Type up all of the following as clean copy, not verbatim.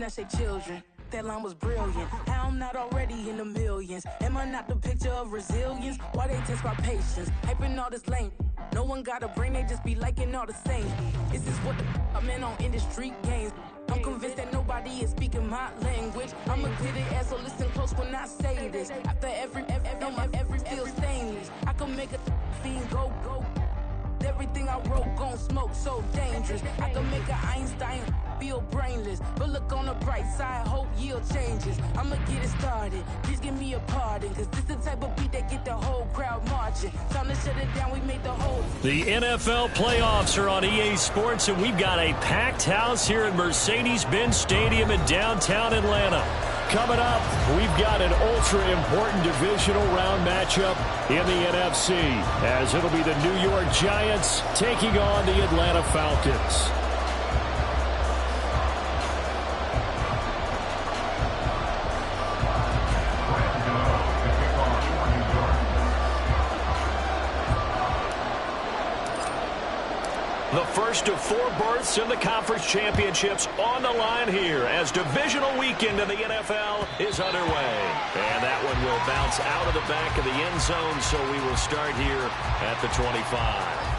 snatch their children. That line was brilliant. How I'm not already in the millions. Am I not the picture of resilience? Why they test my patience? Hyping all this lame. No one got a brain, they just be liking all the same. This is what the I'm in on industry games. I'm convinced that nobody is speaking my language. I'm a good ass, so listen close when I say this. After every feel stainless. I can make a fiend go. Everything I wrote gon' smoke, so dangerous. I can make an Einstein feel brainless. But look on the bright side, hope yield changes. I'ma get it started, please give me a pardon. Cause this the type of beat that get the whole crowd marching. Time to shut it down, we made the whole... The NFL playoffs are on EA Sports, and we've got a packed house here at Mercedes-Benz Stadium in downtown Atlanta. Coming up, we've got an ultra-important divisional round matchup in the NFC, as it'll be the New York Giants taking on the Atlanta Falcons. The first of 4 berths in the conference championships on the line here as divisional weekend in the NFL is underway. And that one will bounce out of the back of the end zone, so we will start here at the 25.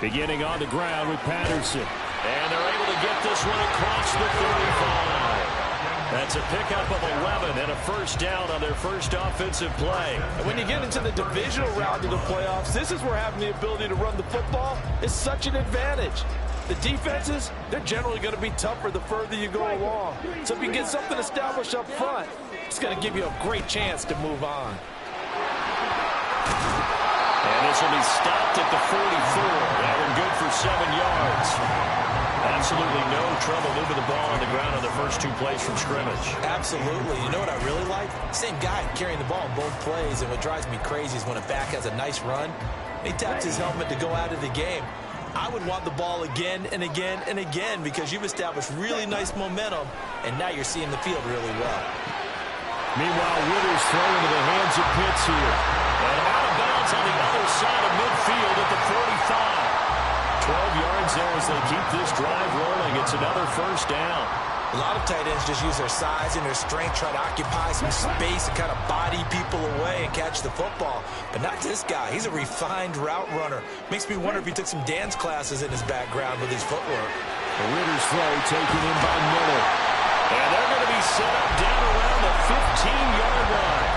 Beginning on the ground with Patterson. And they're able to get this one across the 35. That's a pickup of 11 and a first down on their first offensive play. And when you get into the divisional round of the playoffs, this is where having the ability to run the football is such an advantage. The defenses, they're generally going to be tougher the further you go along. So if you get something established up front, it's going to give you a great chance to move on. And this will be stopped at the 44. That one good for 7 yards. Absolutely no trouble moving the ball on the ground on the first 2 plays from scrimmage. Absolutely. You know what I really like? Same guy carrying the ball in both plays, and what drives me crazy is when a back has a nice run, he taps his helmet to go out of the game. I would want the ball again and again and again because you've established really nice momentum, and now you're seeing the field really well. Meanwhile, Withers throw into the hands of Pitts here. And out of bounds on the other side of midfield at the 45. 12 yards there as they keep this drive rolling. It's another first down. A lot of tight ends just use their size and their strength, try to occupy some space and kind of body people away and catch the football. But not this guy. He's a refined route runner. Makes me wonder if he took some dance classes in his background with his footwork. The Ritter's throw taken in by Miller. And they're going to be set up down around the 15-yard line.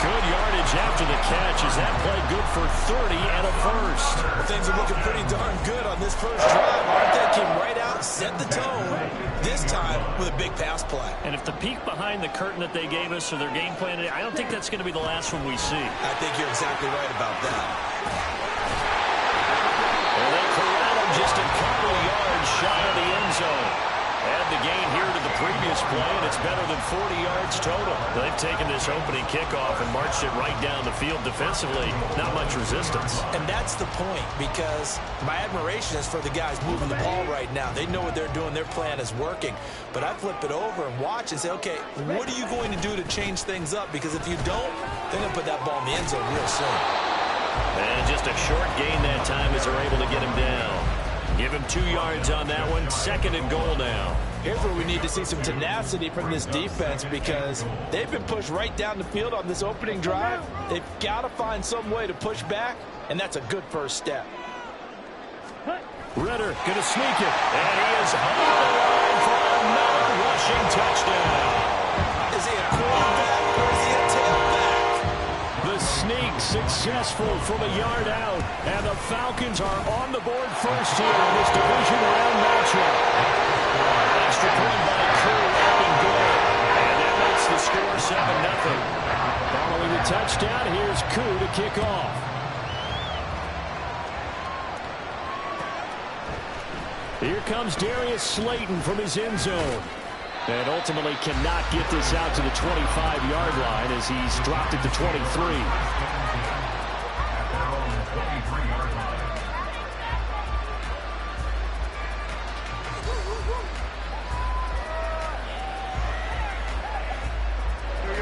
Good yardage after the catch as that play good for 30 and a first. Well, things are looking pretty darn good on this first drive, aren't they? Came right out, set the tone, this time with a big pass play. And if the peek behind the curtain that they gave us or their game plan, I don't think that's going to be the last one we see. I think you're exactly right about that. Well, they corral him just a couple of yards shy of the end zone. Add the gain here to the previous play, and it's better than 40 yards total. They've taken this opening kickoff and marched it right down the field defensively. Not much resistance. And that's the point, because my admiration is for the guys moving the ball right now. They know what they're doing. Their plan is working. But I flip it over and watch and say, okay, what are you going to do to change things up? Because if you don't, they're going to put that ball in the end zone real soon. And just a short gain that time as they're able to get him down. Give him 2 yards on that one. 2nd and goal now. Here's where we need to see some tenacity from this defense, because they've been pushed right down the field on this opening drive. They've got to find some way to push back, and that's a good first step. Ritter going to sneak it, and he is on the line for another rushing touchdown. Is he a quarterback or is he a tailback? The sneak successful from a yard out, and the Falcons are on the board first here in this division round matchup. Extra point by Crew and goal, and that makes the score 7-0. Following the touchdown, here's Koo to kick off. Here comes Darius Slayton from his end zone. And ultimately cannot get this out to the 25-yard line as he's dropped it to 23.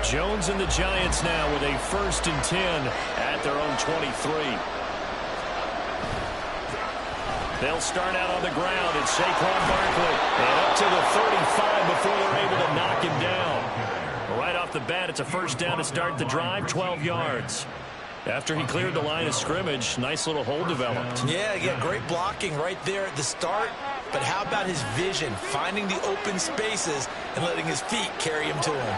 Jones and the Giants now with a 1st and 10 at their own 23. They'll start out on the ground, and Saquon Barkley, and up to the 35 before they're able to knock him down. Right off the bat, it's a 1st down to start the drive, 12 yards. After he cleared the line of scrimmage, nice little hole developed. Yeah, great blocking right there at the start. But how about his vision, finding the open spaces and letting his feet carry him to him?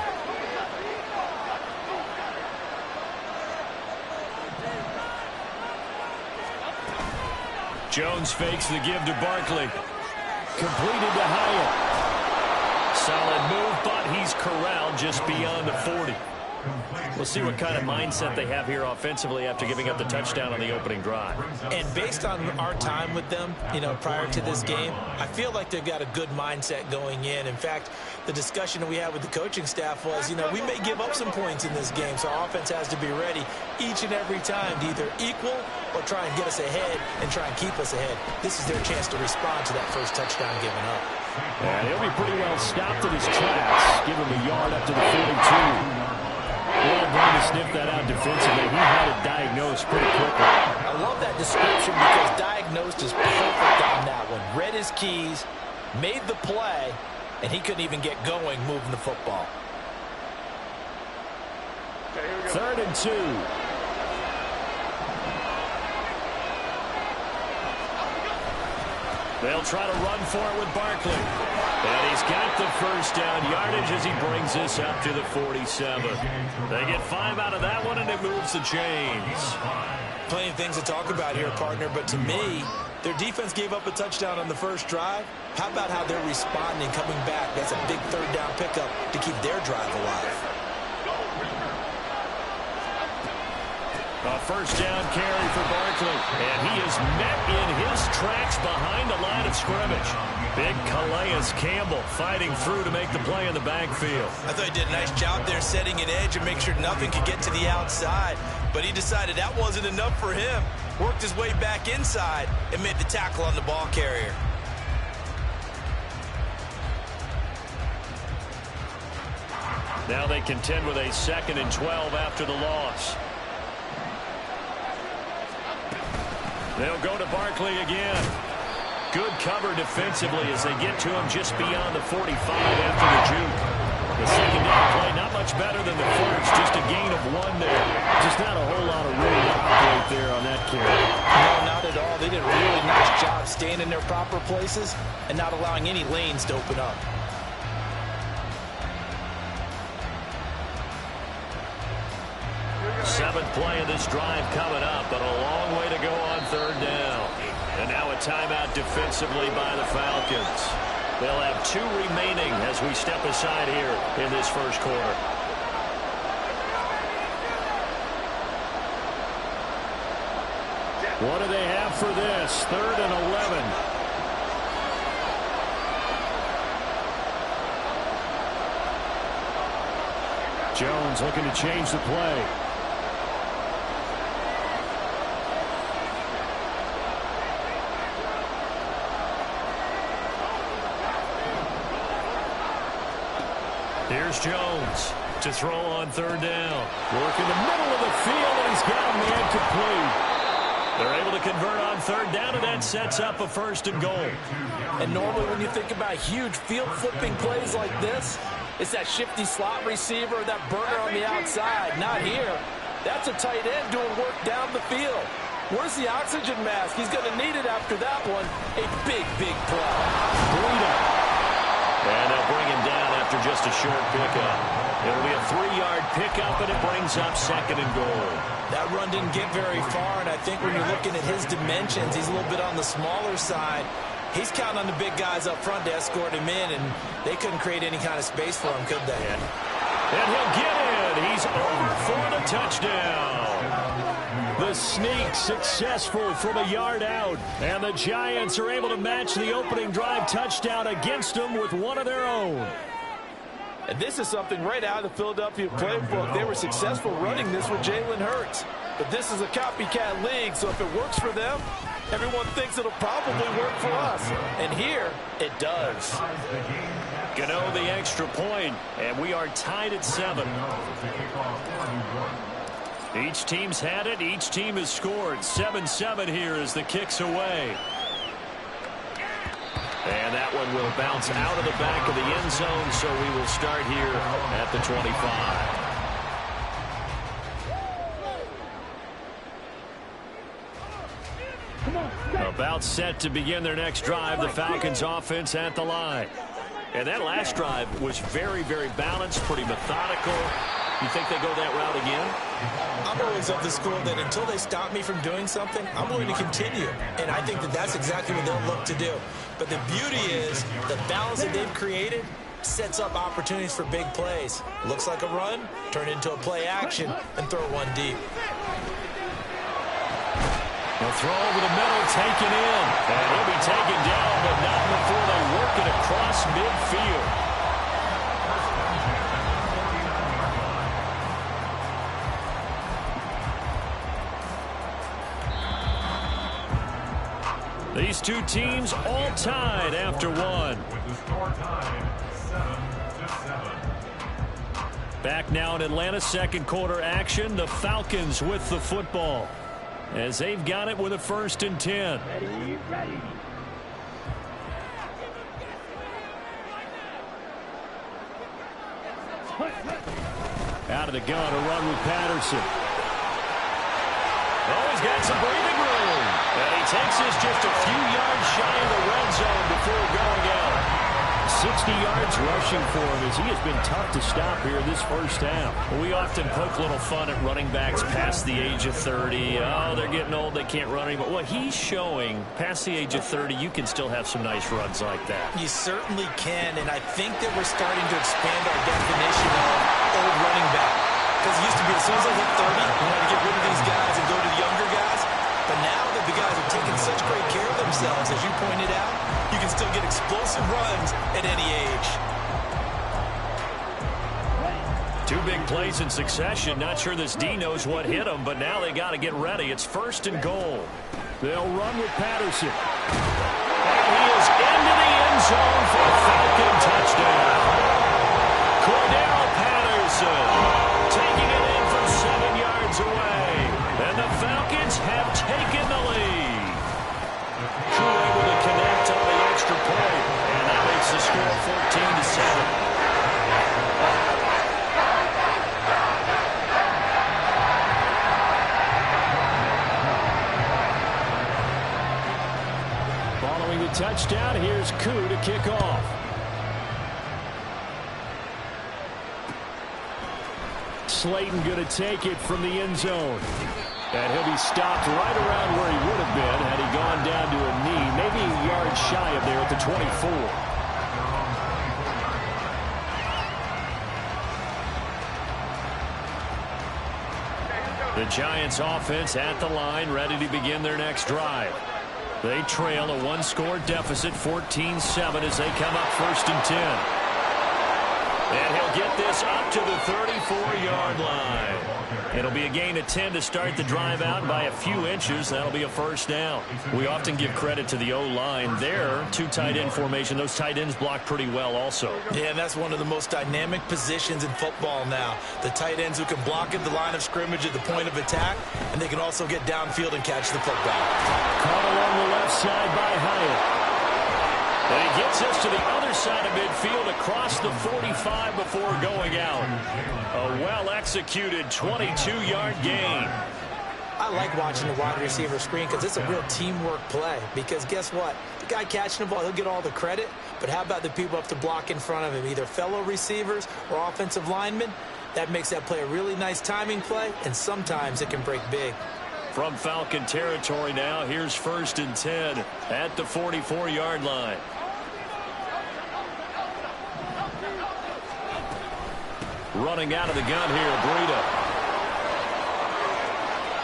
Jones fakes the give to Barkley. Completed to Hyatt. Solid move, but he's corralled just beyond the 40. We'll see what kind of mindset they have here offensively after giving up the touchdown on the opening drive. And based on our time with them, prior to this game, I feel like they've got a good mindset going in. In fact, the discussion that we had with the coaching staff was, we may give up some points in this game, so our offense has to be ready each and every time to either equal or try and get us ahead and try and keep us ahead. This is their chance to respond to that first touchdown given up. And he'll be pretty well stopped in his tracks. Give him a yard up to the 42. Well done to sniff that out defensively. He had it diagnosed pretty quickly. I love that description because diagnosed is perfect on that one. Read his keys, made the play, and he couldn't even get going moving the football. 3rd and 2. They'll try to run for it with Barkley. And he's got the 1st down yardage as he brings this up to the 47. They get 5 out of that one, and it moves the chains. Plenty of things to talk about here, partner, but to me, their defense gave up a touchdown on the first drive. How about how they're responding, coming back? That's a big 3rd down pickup to keep their drive alive. A 1st down carry for Barkley, and he is met in his tracks behind the line of scrimmage. Big Calais Campbell fighting through to make the play in the backfield. I thought he did a nice job there setting an edge and make sure nothing could get to the outside, but he decided that wasn't enough for him. Worked his way back inside and made the tackle on the ball carrier. Now they contend with a 2nd and 12 after the loss. They'll go to Barkley again. Good cover defensively as they get to him just beyond the 45 after the juke. The second down play not much better than the first, just a gain of 1 there. Just not a whole lot of room to operate there on that carry. No, not at all. They did a really nice job staying in their proper places and not allowing any lanes to open up. Seventh play of this drive coming up, but a long way to go on third down. And now a timeout defensively by the Falcons. They'll have 2 remaining as we step aside here in this first quarter. What do they have for this? 3rd and 11. Jones looking to change the play. Here's Jones to throw on third down. Work in the middle of the field, and he's got a man complete. They're able to convert on third down, and that sets up a 1st and goal. And normally when you think about huge field-flipping plays like this, it's that shifty slot receiver, that burner on the outside. Not here. That's a tight end doing work down the field. Where's the oxygen mask? He's going to need it after that one. A big, big play. And they'll bring him down after just a short pickup. It'll be a 3-yard pickup, and it brings up 2nd and goal. That run didn't get very far, and I think when you're looking at his dimensions, he's a little bit on the smaller side. He's counting on the big guys up front to escort him in, and they couldn't create any kind of space for him, could they? And he'll get in. He's over for the touchdown. The sneak successful from a yard out. And the Giants are able to match the opening drive touchdown against them with one of their own. And this is something right out of the Philadelphia playbook. They were successful running this with Jalen Hurts. But this is a copycat league, so if it works for them, everyone thinks it'll probably work for us. And here, it does. Gano the extra point, and we are tied at 7. Each team's had it. Each team has scored. 7-7 here as the kick's away. And that one will bounce out of the back of the end zone, so we will start here at the 25. About set to begin their next drive, the Falcons offense at the line. And that last drive was very, very balanced, pretty methodical. You think they go that route again? I'm always of the school that until they stop me from doing something, I'm going to continue. And I think that that's exactly what they'll look to do. But the beauty is the balance that they've created sets up opportunities for big plays. Looks like a run, turn into a play action, and throw one deep. They'll throw over the middle, taken in. And he'll be taken down, but not before they work it across midfield. These two teams all tied after one. Back now in Atlanta, second quarter action. The Falcons with the football as they've got it with a 1st and 10. Ready. Out of the gun, a run with Patterson. Oh, he's got some breathing room. And he takes this just a few yards shy of the red zone before going out. 60 yards rushing for him as he has been tough to stop here this first half. We often poke a little fun at running backs past the age of 30. Oh, they're getting old, they can't run anymore. Well, he's showing past the age of 30, you can still have some nice runs like that. You certainly can, and I think that we're starting to expand our definition of old running back. Because it used to be as soon as I hit 30, you want to get rid of these guys and go to the younger guys. But now that the guys are taking such great care of themselves, as you pointed out, you can still get explosive runs at any age. 2 big plays in succession. Not sure this D knows what hit him, but now they got to get ready. It's 1st and goal. They'll run with Patterson. And he is into the end zone for a Falcon touchdown. Cordell Patterson taking it in from 7 yards away. And the Falcons have taken the lead. Drew able to connect Throwing the touchdown, here's Koo to kick off. Slayton going to take it from the end zone. And he'll be stopped right around where he would have been had he gone down to a knee, maybe a yard shy of there at the 24. The Giants offense at the line, ready to begin their next drive. They trail a one-score deficit, 14-7, as they come up 1st and 10. And he'll get this up to the 34-yard line. It'll be a gain of 10 to start the drive out by a few inches. That'll be a first down. We often give credit to the O-line there. 2 tight end formation. Those tight ends block pretty well also. Yeah, and that's one of the most dynamic positions in football now. The tight ends who can block at the line of scrimmage at the point of attack, and they can also get downfield and catch the football. Caught along the left side by Hyatt. And he gets us to the other side of midfield across the 45 before going out. A well-executed 22-yard gain. I like watching the wide receiver screen because it's a real teamwork play. Because guess what? The guy catching the ball, he'll get all the credit. But how about the people up to block in front of him, either fellow receivers or offensive linemen? That makes that play a really nice timing play, and sometimes it can break big. From Falcon territory now, here's 1st and 10 at the 44-yard line. Running out of the gun here, Breida.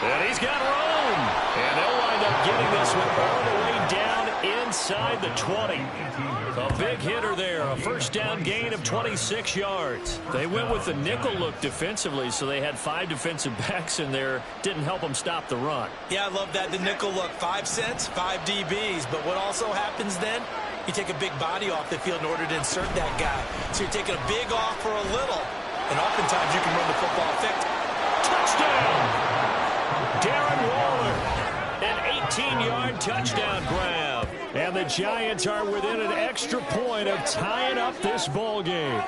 And he's got room. And they'll wind up getting this one all the way down inside the 20. A big hitter there. A first down gain of 26 yards. They went with the nickel look defensively, so they had 5 defensive backs in there. Didn't help them stop the run. Yeah, I love that. The nickel look. 5 cents, 5 DBs. But what also happens then? You take a big body off the field in order to insert that guy. So you're taking a big off for a little. And oftentimes you can run the football effective. Touchdown! Darren Waller. An 18-yard touchdown grab. And the Giants are within an extra point of tying up this ball game.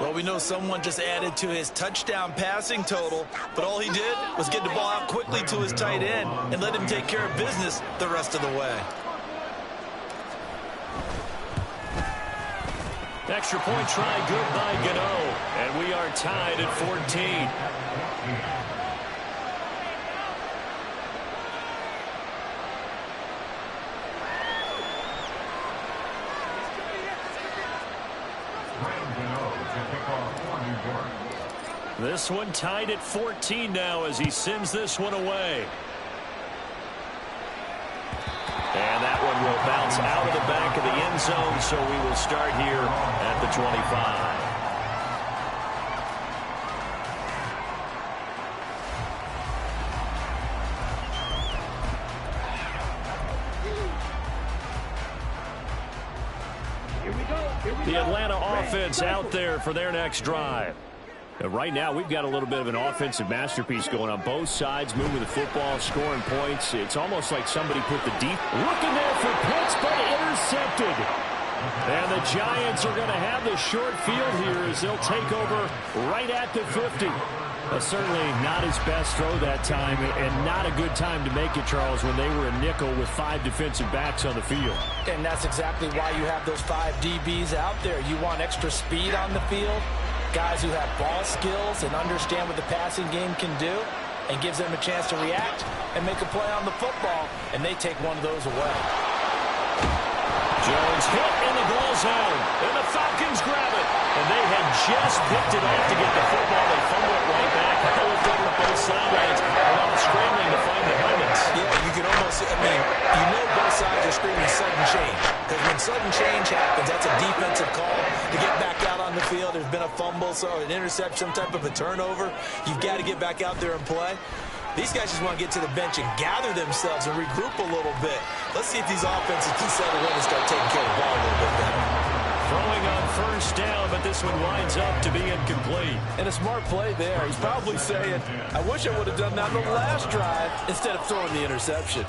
Well, we know someone just added to his touchdown passing total, but all he did was get the ball out quickly to his tight end and let him take care of business the rest of the way. Extra point try good by Gano. And we are tied at 14. This one tied at 14 now as he sends this one away. And that one will bounce out of the back of the end zone, so we will start here at the 25. The Atlanta offense out there for their next drive. Right now, we've got a little bit of an offensive masterpiece going on. Both sides moving the football, scoring points. It's almost like somebody put the deep. Looking there for Pitts, but intercepted. And the Giants are going to have the short field here as they'll take over right at the 50. Certainly not his best throw that time, and not a good time to make it, Charles, when they were a nickel with 5 defensive backs on the field. And that's exactly why you have those 5 DBs out there. You want extra speed on the field. Guys who have ball skills and understand what the passing game can do, and gives them a chance to react and make a play on the football, and they take one of those away. Jones hit in the ball zone, and the Falcons grab it. And they had just picked it off to get the football. They fumble it right back. All of them with both sidelines are all scrambling to find the helmets. Yeah, you can almost, you know both sides are screaming sudden change. Because when sudden change happens, that's a defensive call to get back out on the field. There's been a fumble, so an interception, some type of a turnover. You've got to get back out there and play. These guys just want to get to the bench and gather themselves and regroup a little bit. Let's see if these offenses can settle in and start taking care of the ball a little bit better. Throwing on first down, but this one winds up to be incomplete. And a smart play there. He's probably saying, I wish I would have done that on the last drive instead of throwing the interception.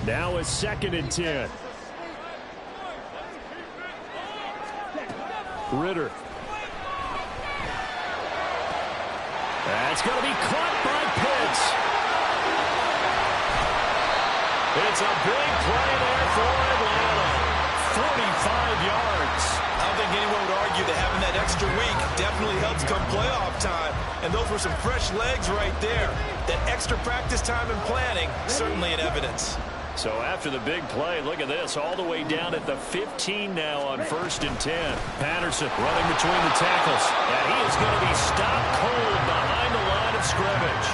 Now a 2nd and 10. Ritter. That's going to be caught by Pitts. It's a big play there for Atlanta. 45 yards. I don't think anyone would argue that having that extra week definitely helps come playoff time. And those were some fresh legs right there. That extra practice time and planning, certainly in evidence. So after the big play, look at this, all the way down at the 15 now on 1st and 10. Patterson running between the tackles. And he is going to be stopped cold behind the line of scrimmage.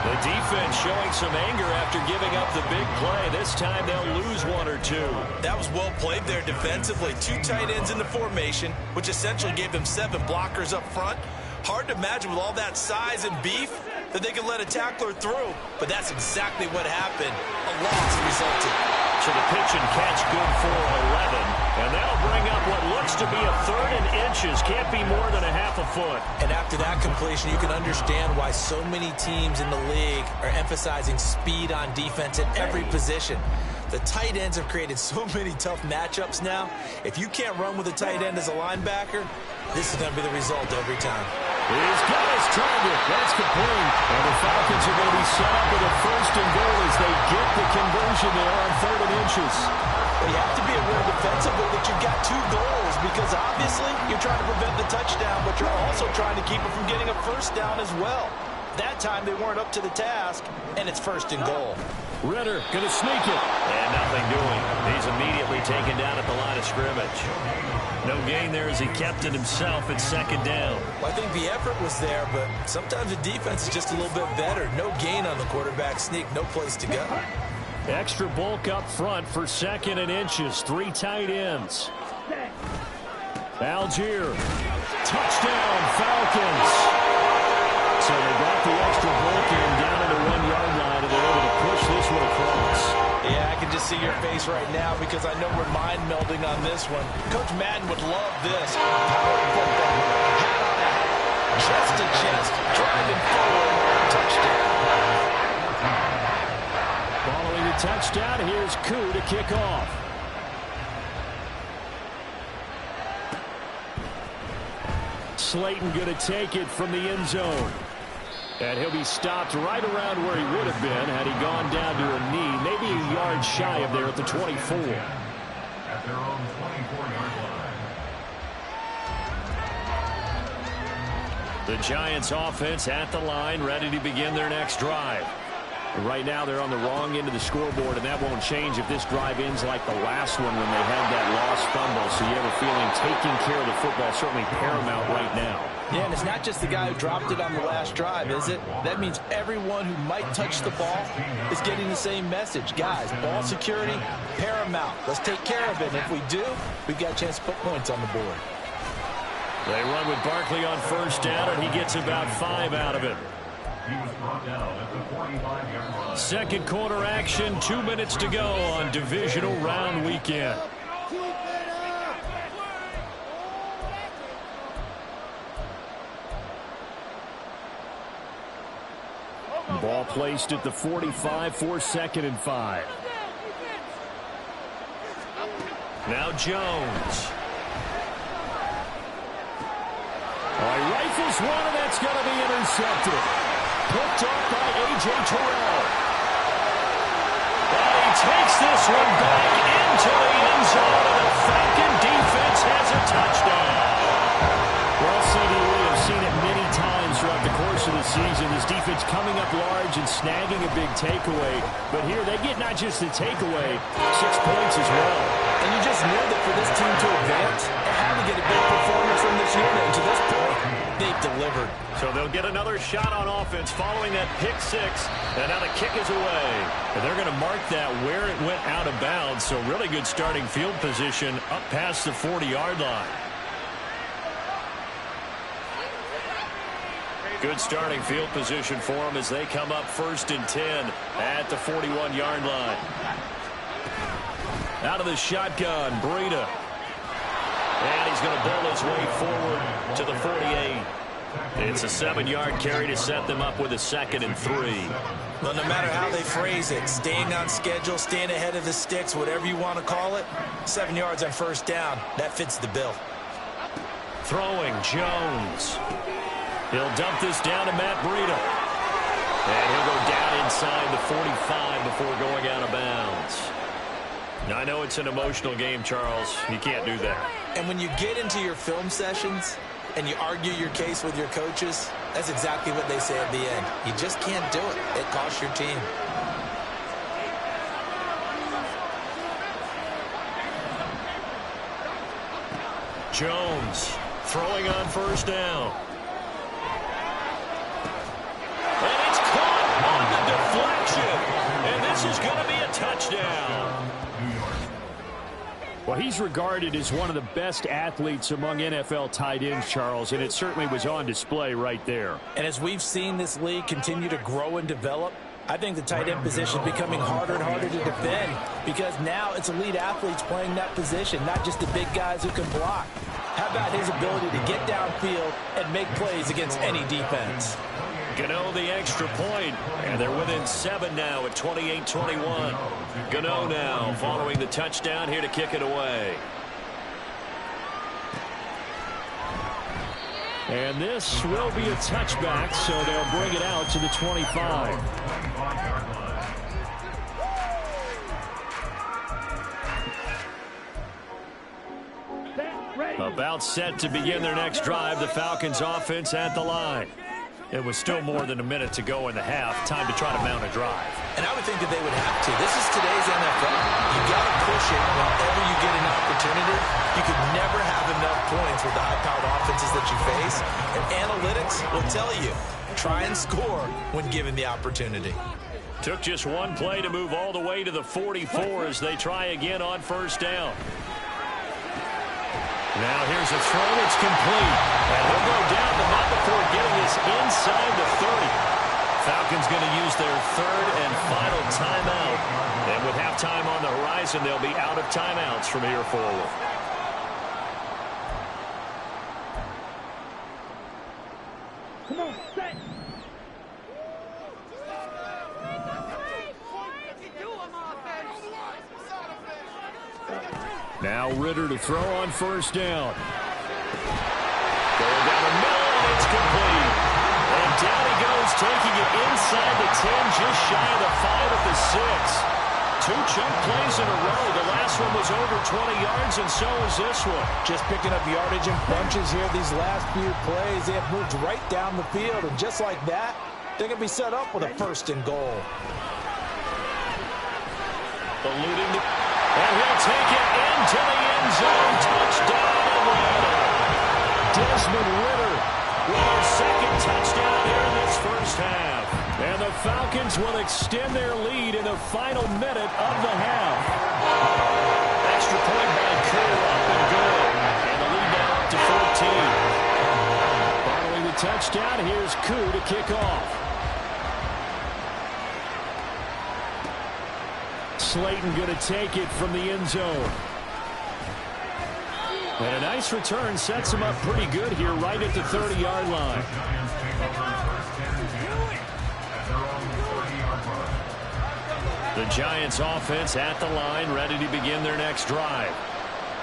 The defense showing some anger after giving up the big play. This time they'll lose 1 or 2. That was well played there defensively. 2 tight ends in the formation, which essentially gave them 7 blockers up front. Hard to imagine with all that size and beef that they could let a tackler through, but that's exactly what happened. A loss resulted. So the pitch and catch good for 11, and that'll bring up what looks to be a 3rd and inches. Can't be more than a half a foot. And after that completion, you can understand why so many teams in the league are emphasizing speed on defense at every position. The tight ends have created so many tough matchups now. If you can't run with a tight end as a linebacker, this is going to be the result every time. He's got his target. That's complete. And the Falcons are going to be set up with a 1st and goal as they get the conversion there on 3rd and inches. Well, you have to be aware defensively that you've got 2 goals because obviously you're trying to prevent the touchdown, but you're also trying to keep it from getting a 1st down as well. That time they weren't up to the task, and it's 1st and goal. Ritter going to sneak it. And nothing doing. He's immediately taken down at the line of scrimmage. No gain there as he kept it himself at 2nd down. Well, I think the effort was there, but sometimes the defense is just a little bit better. No gain on the quarterback sneak, no place to go. Extra bulk up front for 2nd and inches. 3 tight ends. Algier. Touchdown, Falcons. So they got the extra bulk in down to the 1-yard line, and they're able to push this one across. Yeah, I can just see your face right now because I know we're mind melding on this one. Coach Madden would love this. Power football. Hat on a hat. Chest to chest. Driving forward. Touchdown. Following the touchdown, here's Koo to kick off. Slayton going to take it from the end zone. And he'll be stopped right around where he would have been had he gone down to a knee, maybe a yard shy of there at the 24. At their own 24-yard line. The Giants offense at the line, ready to begin their next drive. And right now they're on the wrong end of the scoreboard, and that won't change if this drive ends like the last one when they had that lost fumble. So you have a feeling taking care of the football is certainly paramount right now. Yeah, and it's not just the guy who dropped it on the last drive, is it? That means everyone who might touch the ball is getting the same message. Guys, ball security, paramount. Let's take care of it. And if we do, we've got a chance to put points on the board. They run with Barkley on 1st down, and he gets about 5 out of it. He was brought down at the 45-yard line. 2nd quarter action, 2 minutes to go on divisional round weekend. Ball placed at the 45 for 2nd and 5. Now Jones. Rifles one, and that's going to be intercepted. Picked off by A.J. Terrell. And he takes this one back into the end zone, and the Falcon defense has a touchdown. Well, C.D., we have seen it many times throughout the course of the season. This defense coming up large and snagging a big takeaway. But here they get not just the takeaway, 6 points as well. And you just knew that for this team to advance, they had to get a big performance from this unit. And to this point, they've delivered. So they'll get another shot on offense following that pick 6. And now the kick is away. And they're going to mark that where it went out of bounds. So really good starting field position up past the 40-yard line. Good starting field position for them as they come up 1st and 10 at the 41-yard line. Out of the shotgun, Breida. And he's going to bowl his way forward to the 48. It's a 7-yard carry to set them up with a 2nd and 3. Well, no matter how they phrase it, staying on schedule, staying ahead of the sticks, whatever you want to call it, 7 yards on first down, that fits the bill. Throwing, Jones. He'll dump this down to Matt Breida. And he'll go down inside the 45 before going out of bounds. Now, I know it's an emotional game, Charles. You can't do that. And when you get into your film sessions and you argue your case with your coaches, that's exactly what they say at the end. You just can't do it. It costs your team. Jones throwing on first down. And it's caught on the deflection. And this is going to be a touchdown. Well, he's regarded as one of the best athletes among NFL tight ends, Charles, and it certainly was on display right there. And as we've seen this league continue to grow and develop, I think the tight end position is becoming harder and harder to defend because now it's elite athletes playing that position, not just the big guys who can block. How about his ability to get downfield and make plays against any defense? Gano the extra point, and they're within 7 now at 28-21. Gano now following the touchdown here to kick it away. And this will be a touchback, so they'll bring it out to the 25. About set to begin their next drive, the Falcons offense at the line. It was still more than a minute to go in the half. Time to try to mount a drive. And I would think that they would have to. This is today's NFL. You got to push it whenever you get an opportunity. You could never have enough points with the high-powered offenses that you face. And analytics will tell you, try and score when given the opportunity. Took just one play to move all the way to the 44 as they try again on first down. Now here's a throw. It's complete. And he'll go down, but not before getting this inside the 30. Falcons going to use their 3rd and final timeout. And with halftime on the horizon, they'll be out of timeouts from here forward. Come on, set. Now Ritter to throw on first down. Going down the middle, and it's complete. And down he goes, taking it inside the 10, just shy of the 5 at the 6. 2 chunk plays in a row. The last one was over 20 yards, and so is this one. Just picking up yardage in bunches here these last few plays. They have moved right down the field, and just like that, they're going to be set up with a 1st and goal. Eluding the... And he'll take it into the end zone. Touchdown, Atlanta. Desmond Ritter with his 2nd touchdown here in this first half. And the Falcons will extend their lead in the final minute of the half. Extra point by Kerr, up and good. And the lead now up to 14. Following the touchdown, here's Koo to kick off. Slayton going to take it from the end zone. And a nice return sets him up pretty good here right at the 30-yard line. The Giants offense at the line, ready to begin their next drive.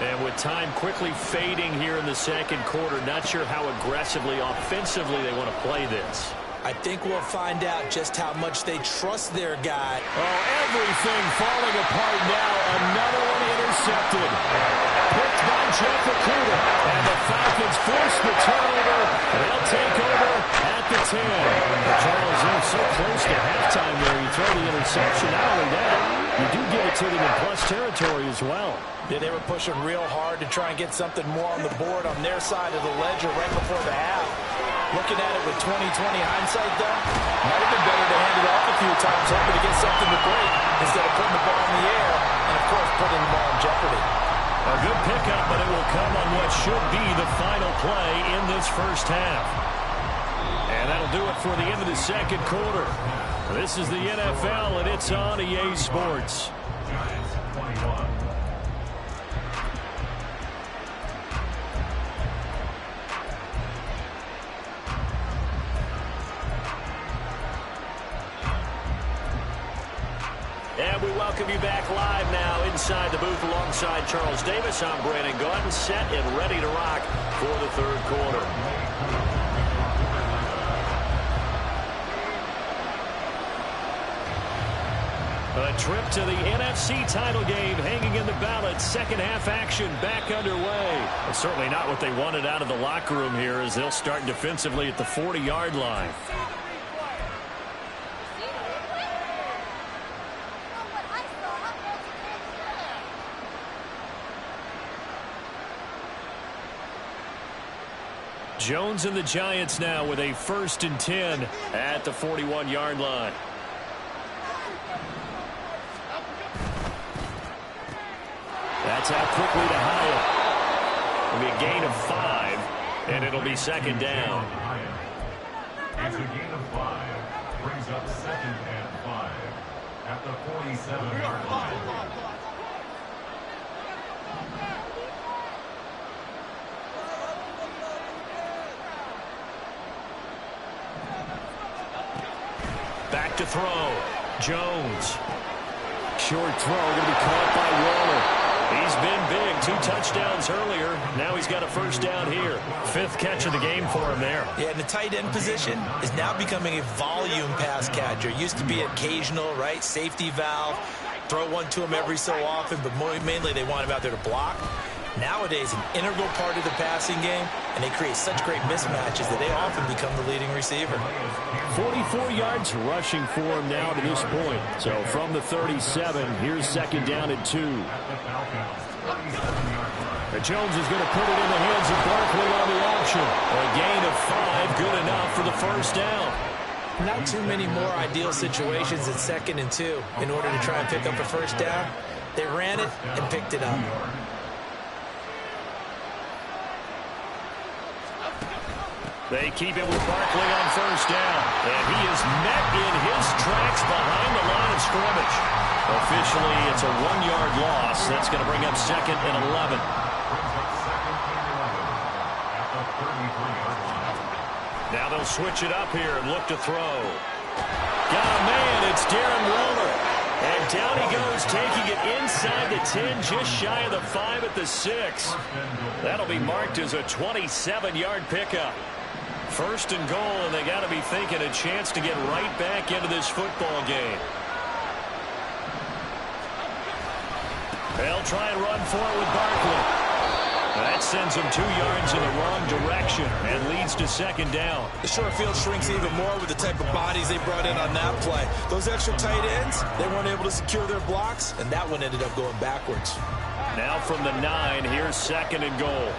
And with time quickly fading here in the 2nd quarter, not sure how aggressively, offensively they want to play this. I think we'll find out just how much they trust their guy. Oh, everything falling apart now. Another one intercepted. Picked by Jeff Okuda. And the Falcons force the turnover. They'll take over at the 10. Charles, they're so close to halftime there. You throw the interception. Not only that, you do give it to them in plus territory as well. Yeah, they were pushing real hard to try and get something more on the board on their side of the ledger right before the half. Looking at it with 20/20 hindsight, though, might have been better to hand it off a few times, hoping to get something to break instead of putting the ball in the air and, of course, putting the ball in jeopardy. A good pickup, but it will come on what should be the final play in this first half. And that'll do it for the end of the 2nd quarter. This is the NFL, and it's on EA Sports. And we welcome you back live now inside the booth alongside Charles Davis. I'm Brandon Gaudin, set and ready to rock for the third quarter. A trip to the NFC title game hanging in the balance. Second half action back underway. Well, certainly not what they wanted out of the locker room here as they'll start defensively at the 40-yard line. Jones and the Giants now with a 1st and 10 at the 41-yard line. That's out quickly to Hyatt. It'll be a gain of 5, and it'll be 2nd down. It's a gain of 5. Brings up 2nd and 5 at the 47-yard line. Back to throw. Jones. Short throw going to be caught by Waller. He's been big. 2 touchdowns earlier. Now he's got a 1st down here. 5th catch of the game for him there. Yeah, and the tight end position is now becoming a volume pass catcher. Used to be occasional, right? Safety valve. Throw one to him every so often, but mainly they want him out there to block. Nowadays, an integral part of the passing game, and they create such great mismatches that they often become the leading receiver. 44 yards rushing for him now to this point. So from the 37, here's 2nd down and 2. And Jones is going to put it in the hands of Barkley on the option. A gain of 5, good enough for the 1st down. Not too many more ideal situations at 2nd and 2 in order to try and pick up a 1st down. They ran it and picked it up. They keep it with Barkley on 1st down. And he is met in his tracks behind the line of scrimmage. Officially, it's a 1-yard loss. That's going to bring up 2nd and 11. Now they'll switch it up here and look to throw. Got a man. It's Darren Waller. And down he goes, taking it inside the 10, just shy of the 5 at the 6. That'll be marked as a 27-yard pickup. 1st and goal, and they got to be thinking a chance to get right back into this football game. They'll try and run for it with Barkley. That sends them 2 yards in the wrong direction and leads to 2nd down. The short field shrinks even more with the type of bodies they brought in on that play. Those extra tight ends, they weren't able to secure their blocks, and that one ended up going backwards. Now from the 9, here's 2nd and goal.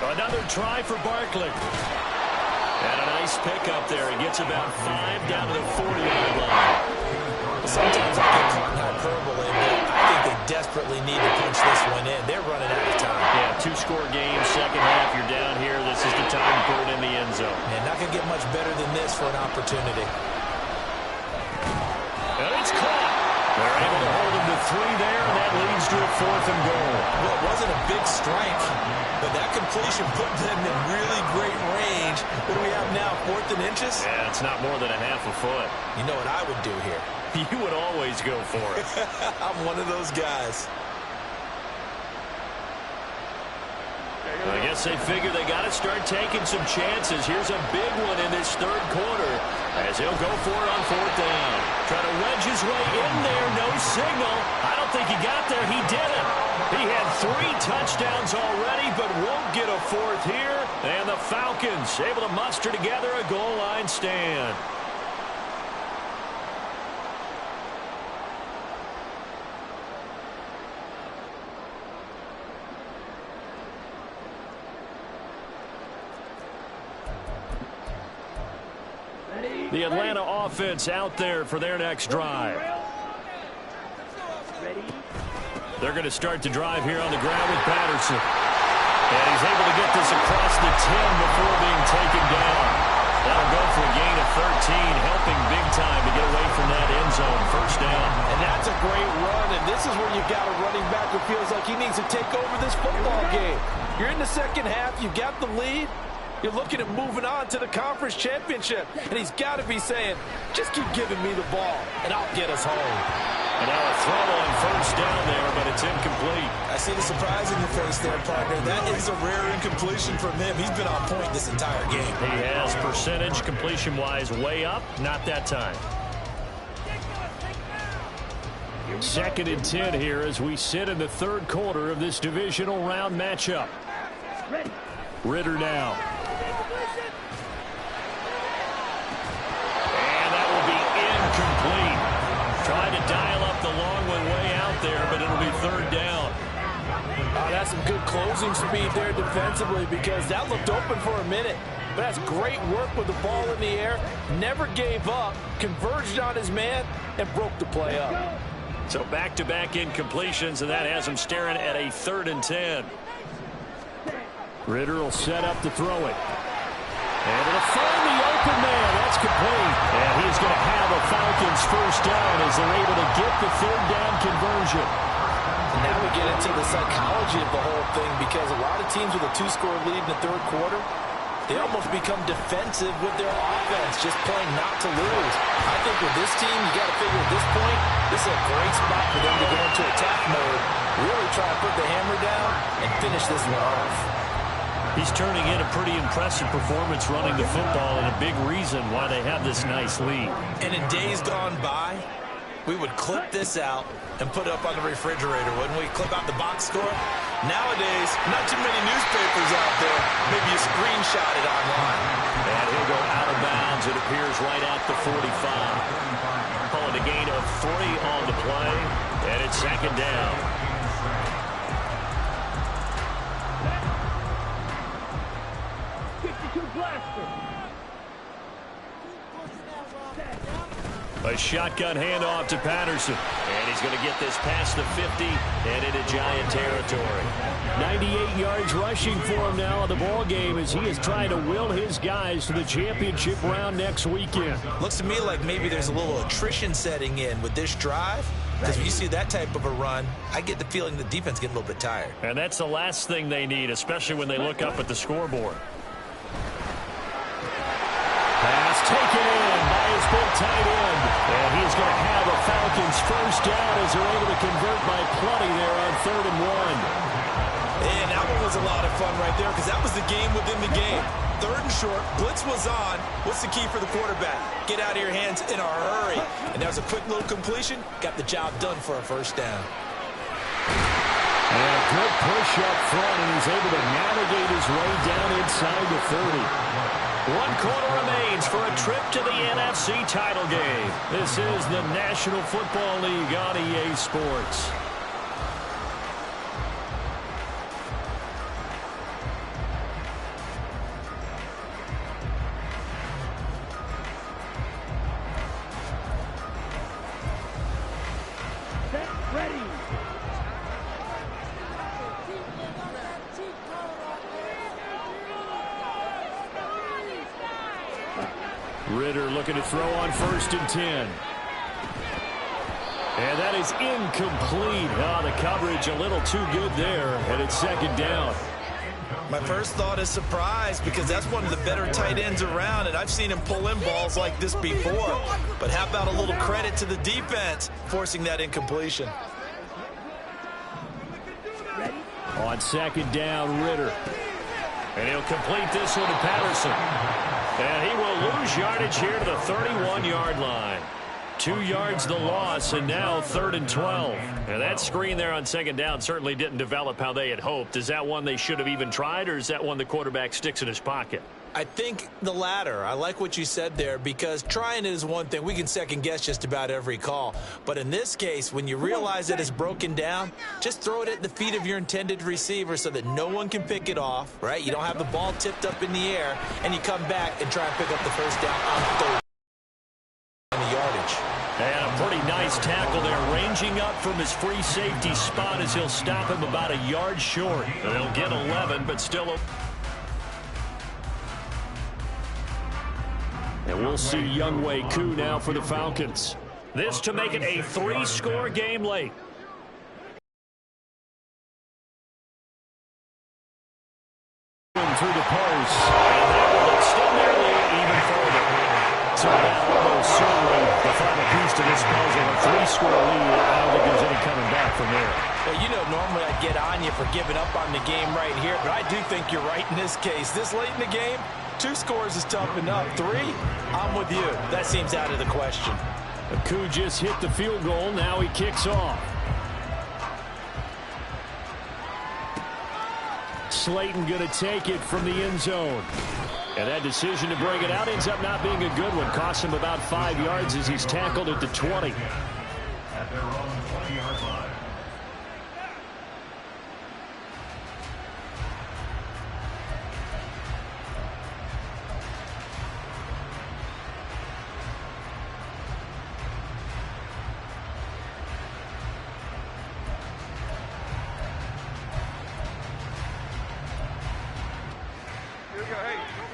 Another try for Barkley. And a nice pickup there. He gets about 5 down to the 40-yard line. Sometimes I get caught in hyperbole, but I think they desperately need to punch this one in. They're running out of time. Yeah, 2-score game, 2nd half. You're down here. This is the time to put it in the end zone. And not going to get much better than this for an opportunity. And it's caught. They're able to hold him to 3 there, and that leads to a 4th and goal. Well, it wasn't a big strike, but that completion put them in really great range. What do we have now, 4th and inches? Yeah, it's not more than a half a foot. You know what I would do here? You would always go for it. I'm one of those guys. I guess they figure they got to start taking some chances. Here's a big one in this 3rd quarter as he'll go for it on 4th down. Trying to wedge his way in there. No signal. I don't think he got there. He didn't. He had 3 touchdowns already, but won't get a 4th here. And the Falcons able to muster together a goal line stand. The Atlanta offense out there for their next drive. They're going to start the drive here on the ground with Patterson. And he's able to get this across the 10 before being taken down. That'll go for a gain of 13, helping big time to get away from that end zone. 1st down. And that's a great run, and this is where you've got a running back who feels like he needs to take over this football game. You're in the 2nd half, you've got the lead. You're looking at moving on to the conference championship. And he's got to be saying, just keep giving me the ball, and I'll get us home. And now a throw on first down there, but it's incomplete. I see the surprise in your face there, partner. That is a rare incompletion from him. He's been on point this entire game. He has percentage completion-wise way up. Not that time. 2nd and 10 here as we sit in the third quarter of this divisional round matchup. Ritter now. And that will be incomplete. Trying to dial up the long one way out there, but it'll be 3rd down. That's some good closing speed there defensively, because that looked open for a minute. But that's great work with the ball in the air. Never gave up, converged on his man, and broke the play up. So back-to-back incompletions, and that has him staring at a 3rd and 10. Ritter will set up to throw it. And it'll find the open man. That's complete. And he's going to have a Falcons first down as they're able to get the 3rd down conversion. Now we get into the psychology of the whole thing, because a lot of teams with a 2-score lead in the 3rd quarter, they almost become defensive with their offense, just playing not to lose. I think with this team, you got to figure at this point, this is a great spot for them to go into attack mode, really try to put the hammer down and finish this one off. He's turning in a pretty impressive performance running the football, and a big reason why they have this nice lead. And in days gone by, we would clip this out and put it up on the refrigerator, wouldn't we? Clip out the box score. Nowadays, not too many newspapers out there. Maybe you screenshot it online. And he'll go out of bounds. It appears right at the 45. Calling a gain of 3 on the play, and it's 2nd down. A shotgun handoff to Patterson. And he's going to get this past the 50 and into Giant territory. 98 yards rushing for him now in the ball game as he is trying to will his guys to the championship round next weekend. Looks to me like maybe there's a little attrition setting in with this drive. Because when you see that type of a run, I get the feeling the defense getting a little bit tired. And that's the last thing they need, especially when they look up at the scoreboard. Pass taken in by his big tight end. And he's going to have a Falcons first down as they're able to convert by plenty there on 3rd and 1. And that one was a lot of fun right there, because that was the game within the game. 3rd and short, blitz was on. What's the key for the quarterback? Get out of your hands in a hurry. And that was a quick little completion. Got the job done for a first down. And a good push up front, and he's able to navigate his way down inside the 30. 1 quarter remains for a trip to the NFC title game. This is the National Football League on EA Sports. Ritter looking to throw on 1st and 10. And that is incomplete. The coverage a little too good there, and it's 2nd down. My first thought is surprise, because that's one of the better tight ends around, and I've seen him pull in balls like this before. But how about a little credit to the defense forcing that incompletion? On 2nd down, Ritter. And he'll complete this one to Patterson. And he will lose yardage here to the 31-yard line. 2 yards the loss, and now 3rd and 12. And that screen there on 2nd down certainly didn't develop how they had hoped. Is that one they should have even tried, or is that one the quarterback sticks in his pocket? I think the latter. I like what you said there, because trying it is one thing. We can second-guess just about every call. But in this case, when you realize that it's broken down, just throw it at the feet of your intended receiver so that no one can pick it off, right? You don't have the ball tipped up in the air, and you come back and try and pick up the first down on 3rd on the yardage. And a pretty nice tackle there, ranging up from his free safety spot as he'll stop him about a yard short. And they'll get 11, but still a... And we'll see Younghoe Koo now for the Falcons. This to make it a 3-score game late. Through the post. 3-score lead. I don't think there's any coming back from there. Well, you know, normally I'd get on you for giving up on the game right here, but I do think you're right in this case. This late in the game, 2 scores is tough enough. 3, I'm with you. That seems out of the question. Aku just hit the field goal. Now he kicks off. Slayton going to take it from the end zone. And that decision to bring it out ends up not being a good one. Costs him about 5 yards as he's tackled at the 20. At their own 20-yard line.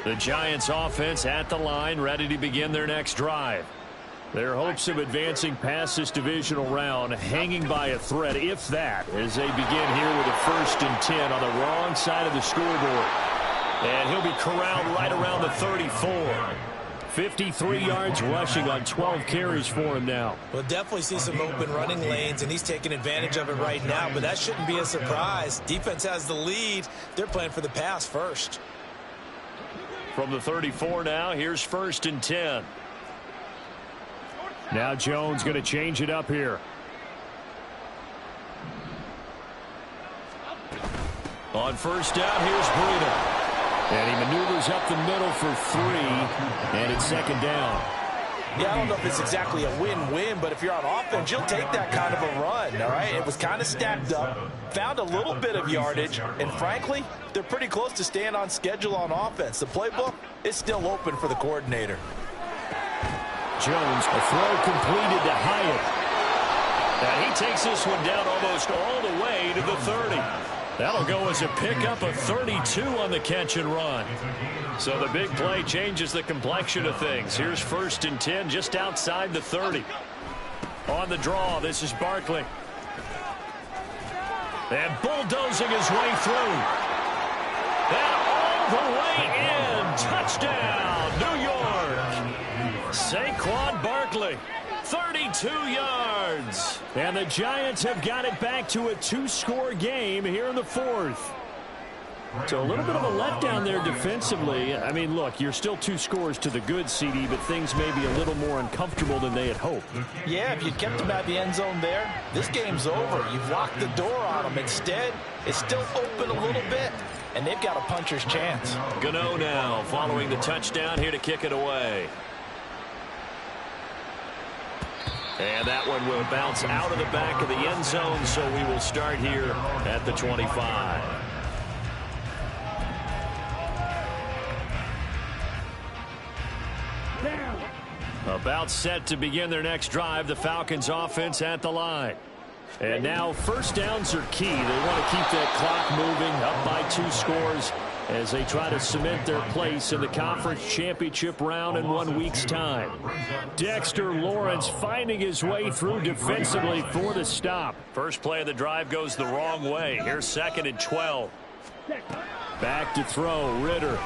The Giants offense at the line, ready to begin their next drive. Their hopes of advancing past this divisional round hanging by a thread, if that, as they begin here with a 1st and 10 on the wrong side of the scoreboard. And he'll be corralled right around the 34. 53 yards rushing on 12 carries for him now. We'll definitely see some open running lanes, and he's taking advantage of it right now, but that shouldn't be a surprise. Defense has the lead. They're playing for the pass first. From the 34 now, here's 1st and 10. Now Jones going to change it up here. On 1st down, here's Breida. And he maneuvers up the middle for 3, and it's 2nd down. Yeah, I don't know if it's exactly a win-win, but if you're on offense, you'll take that kind of a run, all right? It was kind of stacked up, found a little bit of yardage, and frankly, they're pretty close to staying on schedule on offense. The playbook is still open for the coordinator. Jones, a throw completed to Hyatt. And he takes this one down almost all the way to the 30. That'll go as a pickup of 32 on the catch and run. So the big play changes the complexion of things. Here's 1st and 10 just outside the 30. On the draw, this is Barkley. And bulldozing his way through. And all the way in. Touchdown, New York. Saquon Barkley. 32 yards. And the Giants have got it back to a 2-score game here in the 4th. So a little bit of a letdown there defensively. I mean, look, you're still 2 scores to the good, CD, but things may be a little more uncomfortable than they had hoped. Yeah, if you kept them at the end zone there, this game's over. You've locked the door on them. Instead, it's still open a little bit, and they've got a puncher's chance. Gano now following the touchdown here to kick it away. And that one will bounce out of the back of the end zone, so we will start here at the 25. About set to begin their next drive, the Falcons offense at the line. And now 1st downs are key. They want to keep that clock moving, up by 2 scores as they try to cement their place in the conference championship round in 1 week's time. Dexter Lawrence finding his way through defensively for the stop. First play of the drive goes the wrong way. Here's 2nd and 12. Back to throw, Ritter.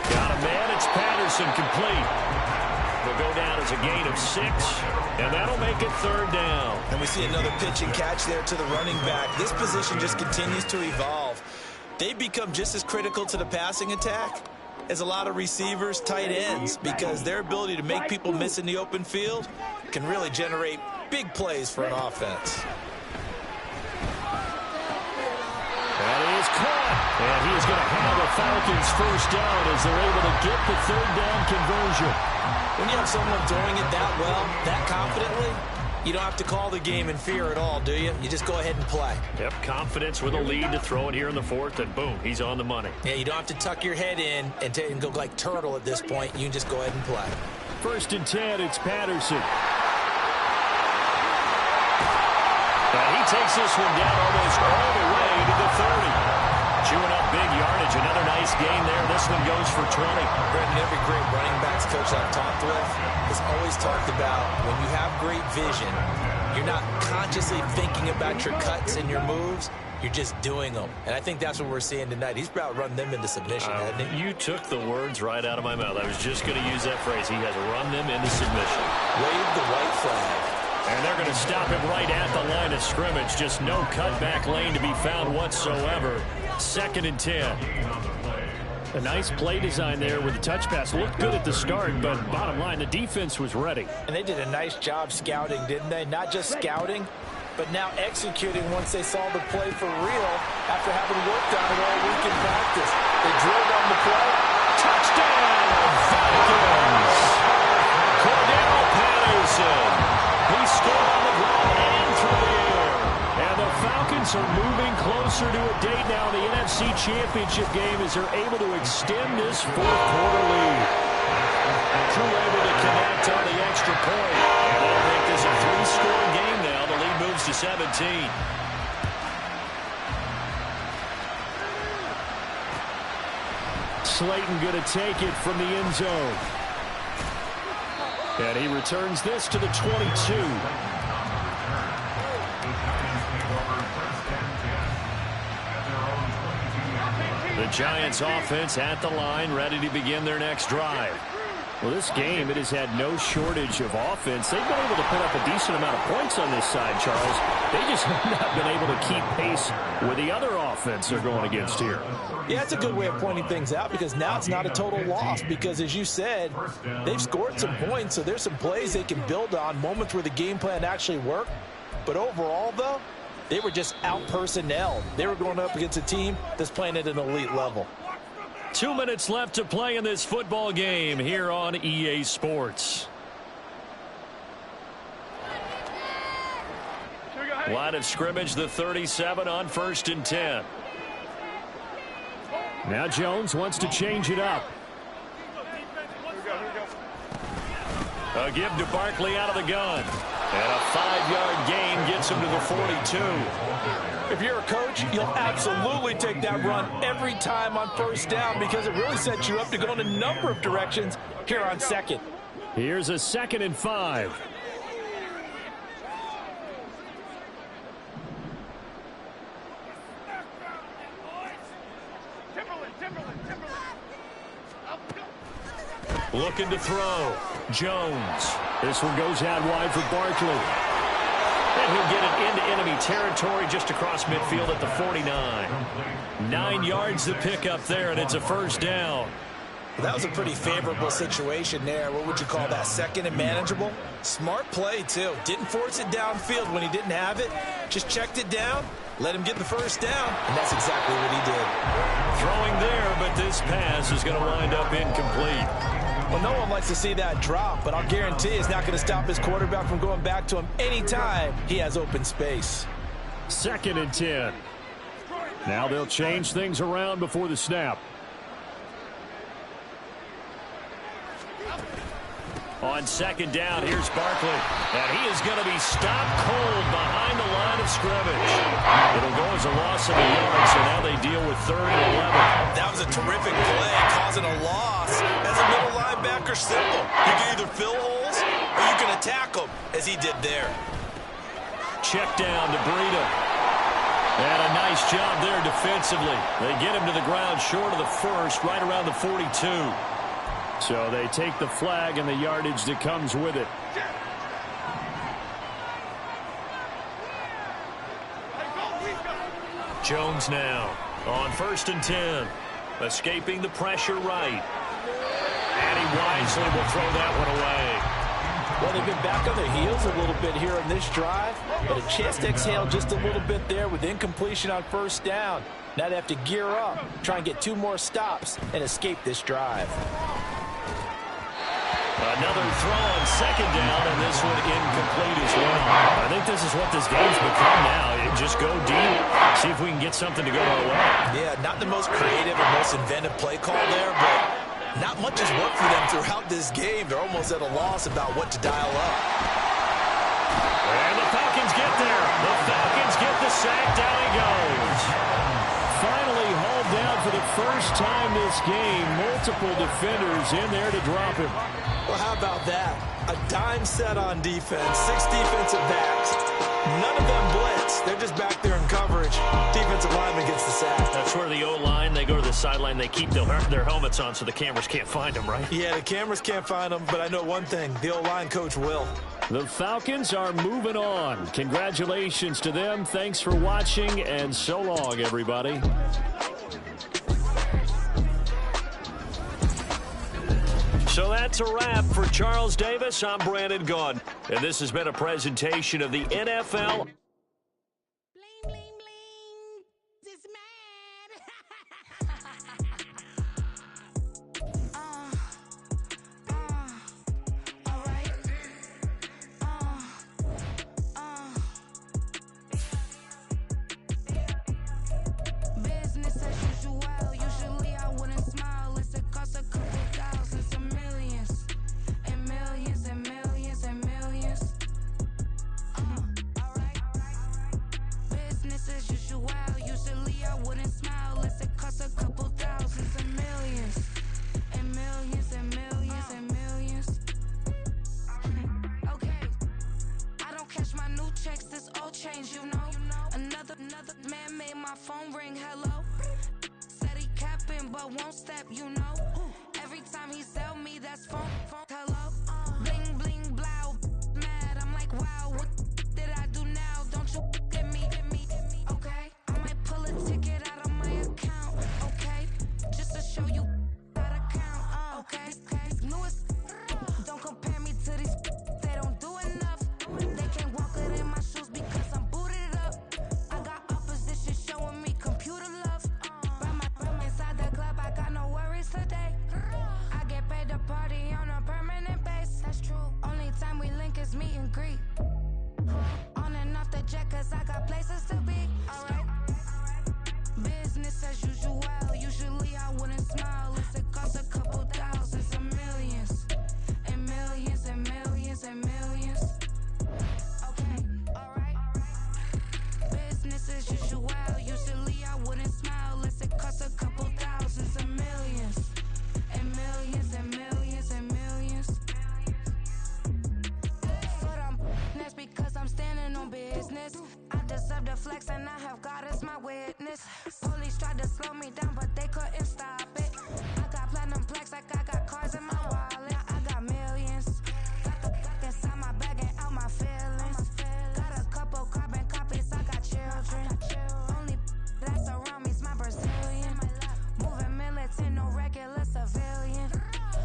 Got a man, it's Patterson, complete. Will go down as a gain of 6, and that'll make it 3rd down. And we see another pitch and catch there to the running back. This position just continues to evolve. They become just as critical to the passing attack as a lot of receivers, tight ends, because their ability to make people miss in the open field can really generate big plays for an offense. That is caught, and he is going to have a Falcons 1st down as they're able to get the 3rd down conversion. When you have someone throwing it that well, that confidently, you don't have to call the game in fear at all, do you? You just go ahead and play. Yep, confidence with a lead to throw it here in the 4th, and boom, he's on the money. Yeah, you don't have to tuck your head in and go like turtle at this point. You can just go ahead and play. 1st and 10, it's Patterson. And he takes this one down almost all the way to the 30. Chewing up big yardage. Another nice gain there. This one goes for 20. Brendan, every great running backs coach I've talked with has always talked about when you have great vision, you're not consciously thinking about your cuts and your moves. You're just doing them. And I think that's what we're seeing tonight. He's about run them into submission, hasn't he? You took the words right out of my mouth. I was just going to use that phrase. He has run them into submission. Wave the white flag. And they're going to stop him right at the line of scrimmage. Just no cutback lane to be found whatsoever. 2nd and 10. A nice play design there with the touch pass. Looked good at the start, but bottom line, the defense was ready. And they did a nice job scouting, didn't they? Not just scouting, but now executing once they saw the play for real after having worked on it all week in practice. They drilled on the play. Touchdown, Falcons! Cordell Patterson. He scored on the ground and through the air. And the Falcons are moving closer to a date now in the NFC Championship game as they're able to extend this 4th-quarter lead. Drew able to connect on the extra point. And they'll make this a 3-score game now. The lead moves to 17. Slayton going to take it from the end zone. And he returns this to the 22. The Giants offense at the line, ready to begin their next drive. Well, this game, it has had no shortage of offense. They've been able to put up a decent amount of points on this side, Charles. They just have not been able to keep pace with the other offense they're going against here. Yeah, that's a good way of pointing things out because now it's not a total loss because, as you said, they've scored some points, so there's some plays they can build on, moments where the game plan actually worked. But overall, though, they were just out-personnel. They were going up against a team that's playing at an elite level. 2 minutes left to play in this football game here on EA Sports. Line of scrimmage, the 37 on 1st and 10. Now Jones wants to change it up. A give to Barkley out of the gun. And a 5-yard gain gets him to the 42. If you're a coach, you'll absolutely take that run every time on 1st down because it really sets you up to go in a number of directions here on 2nd. Here's a 2nd and 5. Looking to throw. Jones. This one goes out wide for Barkley. And he'll get it into enemy territory just across midfield at the 49. 9 yards to pick up there, and it's a 1st down. That was a pretty favorable situation there. What would you call that? 2nd and manageable? Smart play, too. Didn't force it downfield when he didn't have it. Just checked it down, let him get the 1st down, and that's exactly what he did. Throwing there, but this pass is going to wind up incomplete. Well, no one likes to see that drop, but I'll guarantee it's not going to stop his quarterback from going back to him anytime he has open space. 2nd and 10. Now they'll change things around before the snap. On 2nd down, here's Barkley. And he is going to be stopped cold behind the line of scrimmage. It'll go as a loss of a yard, so now they deal with 3rd and 11. That was a terrific play, causing a loss. As a middle linebacker, simple. You can either fill holes or you can attack them, as he did there. Check down to Breida. And a nice job there defensively. They get him to the ground short of the 1st, right around the 42. So they take the flag and the yardage that comes with it. Jones now on 1st and 10. Escaping the pressure right. And he wisely will throw that one away. Well, they've been back on their heels a little bit here in this drive, but a chance to exhale just a little bit there with incompletion on 1st down. Now they have to gear up, try and get 2 more stops, and escape this drive. Another throw on 2nd down, and this one incomplete as well. I think this is what this game's become now. You just go deep, see if we can get something to go our way. Yeah, not the most creative or most inventive play call there, but not much has worked for them throughout this game. They're almost at a loss about what to dial up. And the Falcons get there. The Falcons get the sack. Down he goes. Finally hauled down for the first time this game. Multiple defenders in there to drop him. Well, how about that? A dime set on defense, 6 defensive backs. None of them blitz. They're just back there in coverage. Defensive lineman gets the sack. That's where the O-line, they go to the sideline, they keep their helmets on so the cameras can't find them, right? Yeah, the cameras can't find them, but I know one thing. The O-line coach will. The Falcons are moving on. Congratulations to them. Thanks for watching, and so long, everybody. So that's a wrap for Charles Davis. I'm Brandon Gaudin, and this has been a presentation of the NFL. Bling, bling, bling. This mad. All right. Business as usual. Usually I wouldn't smile. It's a cost a couple thousands, some millions, and millions, and millions, and millions. All right. Business as usual. Usually I wouldn't smile. It's a cost a couple thousands, and millions, and millions, and millions, and millions. Okay. I don't cash my new checks. This old change, you know. Another man made my phone ring. Hello. Said he capping, but won't step, you know. Every time he sell me, that's phone. Hello. Bling, bling, blow. Mad. I'm like, wow, what did I do now? Don't you get me. Okay. I might pull a ticket out of my account. Okay. Just to show you how to count. Okay. Newest. Don't compare me to these. They don't do enough. They can't walk it in my shoes because I'm booted up. I got opposition showing me computer love. From inside the club, I got no worries today. I get paid to party on a permanent base. That's true. Only time we link is meet and greet. On and off the jet, cause I got places to be. Alright. Business as usual. Usually I wouldn't smile. It costs a couple thousands, and millions, and millions, and millions, and millions. Okay, alright. Business as usual. Usually I wouldn't smile. It costs a couple thousands, and millions, and millions, and millions, and millions. But that's because I'm standing on business. I deserve the flex and I have God as my witness. Police tried to slow me down, but they couldn't stop it. I got platinum plaques like I got cars in my wallet. I got millions. Got the duck inside my bag and out my feelings. Got a couple carbon copies, I got children. Only that's around me's my Brazilian. Moving militant, no regular civilian.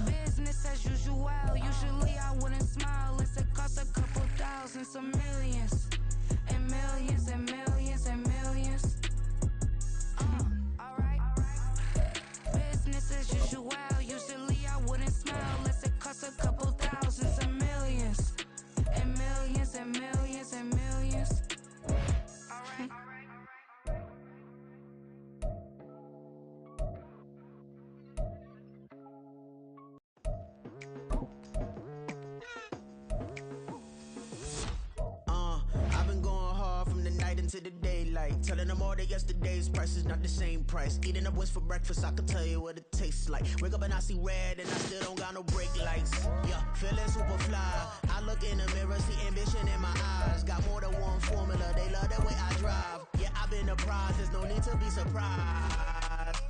Business as usual. Usually I wouldn't smile. It costs a couple thousands, some millions, and millions, and millions, and millions. Alright. Business as usual. Usually I wouldn't smile. It costs a couple thousands, and millions, and millions, and millions, and millions. Alright. I've been going hard from the night into the daylight, telling them all that yesterday's price is not the same price. Eating up wings for breakfast, I can tell you what it tastes like. Wake up and I see red and I still don't got no brake lights. Yeah, feeling super fly. I look in the mirror, see ambition in my eyes. Got more than one formula, they love the way I drive. Yeah, I've been a prize, there's no need to be surprised.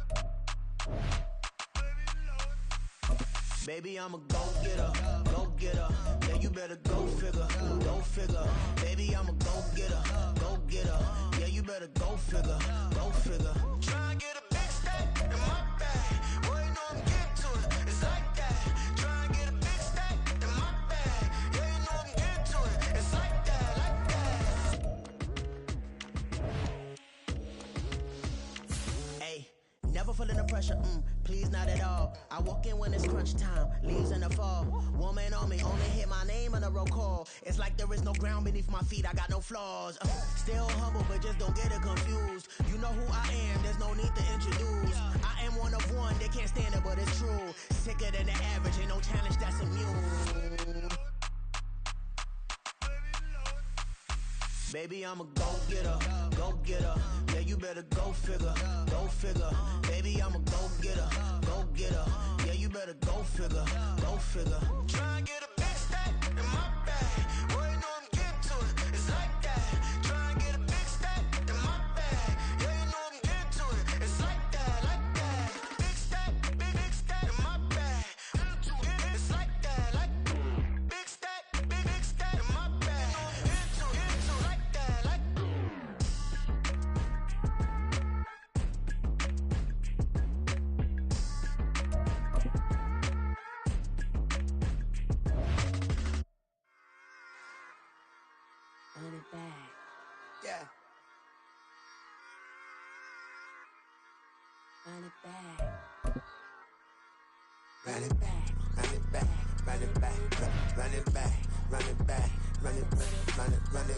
Baby, I'm a go-getter, go-getter. Yeah, you better go figure, go figure. Baby, I'm a go-getter, go-getter. Yeah, you better go figure, go figure. Try and get a big stack in my bag. Boy, you know I'm getting to it, it's like that. Try and get a big stack in my bag. Yeah, you know I'm getting to it, it's like that, like that. Hey, never feeling the pressure, please not at all. I walk in when it's crunch time, leaves in the fall. Woman on me, only hit my name on the roll call. It's like there is no ground beneath my feet, I got no flaws. Still humble, but just don't get it confused. You know who I am, there's no need to introduce. I am one of one, they can't stand it, but it's true. Sicker than the average, ain't no challenge that's immune. Baby, I'm a go-getter, go-getter. Yeah, you better go figure, go figure. Baby, I'm a go-getter, go-getter. Yeah, you better go figure, go figure. Try and get a big stack in my bag. Boy, you know I'm getting to it, it's like that. Run it back. Run it back, run it back, run it back, run it back, run it back, run it back, run it back, run it.